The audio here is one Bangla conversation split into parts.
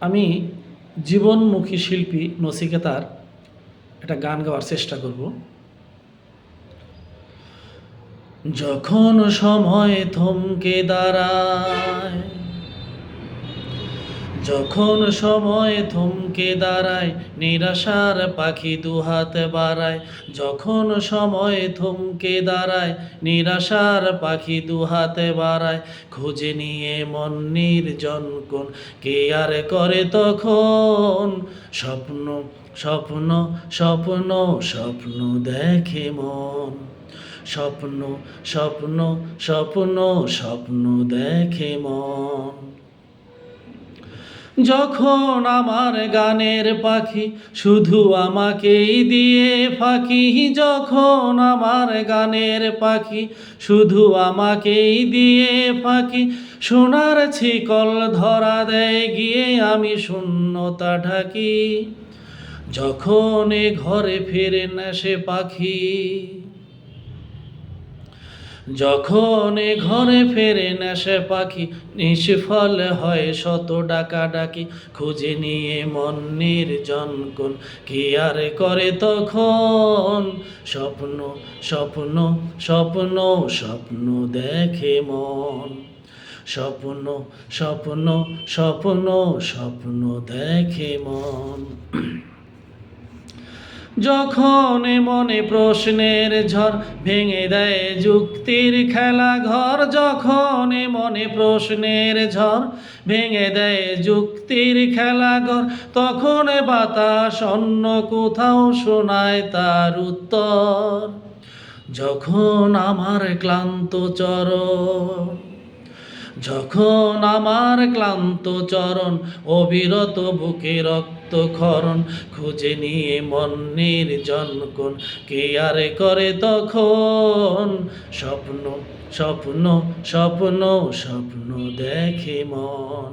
আমি জীবনমুখী শিল্পী নচিকেতার একটা গান গাওয়ার চেষ্টা করব। যখন সময় থমকে দাঁড়ায়, যখন সময় থমকে দাঁড়ায়, নিরাশার পাখি দুহাত বাড়ায়। যখন সময় থমকে দাঁড়ায়, নিরাশার পাখি দুহাত বাড়ায়। খুঁজে নিয়ে মন নির্জন কোন, কে আর করে তখন স্বপ্ন, স্বপ্ন, স্বপ্ন, স্বপ্ন দেখে মন। স্বপ্ন, স্বপ্ন, স্বপ্ন, স্বপ্ন দেখে মন। যখন আমার গানের পাখি শুধু আমাকেই দিয়ে ফাঁকি, যখন আমার গানের পাখি শুধু আমাকেই দিয়ে ফাঁকি, সোনার ছিকল ধরা দেয় গিয়ে আমি শূন্যতা ঢাকি। যখন এ ঘরে ফেরে না সে পাখি, যখন এ ঘরে ফেরে না সে পাখি, নিষ্ফল হয় শত ডাকাডাকি। খুঁজে নিয়ে মন নির্জন কোন, কি আর করে তখন স্বপ্ন, স্বপ্ন, স্বপ্ন, স্বপ্ন দেখে মন। স্বপ্ন, স্বপ্ন, স্বপ্ন, স্বপ্ন দেখে মন। যখন মনে প্রশ্নের ঝড় ভেঙে দেয় যুক্তির খেলা ঘর, যখন মনে প্রশ্নের ঝড় ভেঙে দেয় যুক্তির খেলা ঘর, তখন বাতাস অন্য কোথাও শোনায় তার উত্তর। যখন আমার ক্লান্ত চরণ, যখন আমার ক্লান্ত চরণ অবিরত বুকে রক্তক্ষরণ, খুঁজে নিয়ে মন নির্জন কোন, কে আর করে তখন স্বপ্ন, স্বপ্ন, স্বপ্ন, স্বপ্ন দেখে মন।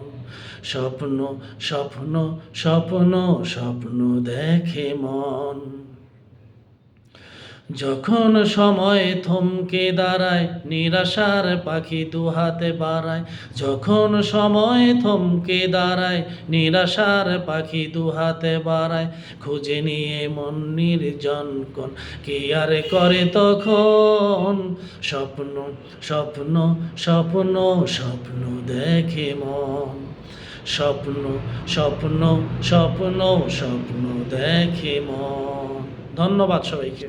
স্বপ্ন, স্বপ্ন, স্বপ্ন, স্বপ্ন দেখে মন। যখন সময় থমকে দাঁড়ায়, নিরাশার পাখি দুহাতে বাড়ায়। যখন সময় থমকে দাঁড়ায়, নিরাশার পাখি দুহাতে বাড়ায়। খুঁজে নিয়ে মন নির্জন কোন, কি আর করে তখন স্বপ্ন, স্বপ্ন, স্বপ্ন, স্বপ্ন দেখে মন। স্বপ্ন, স্বপ্ন, স্বপ্ন, স্বপ্ন দেখে মন। ধন্যবাদ সবাইকে।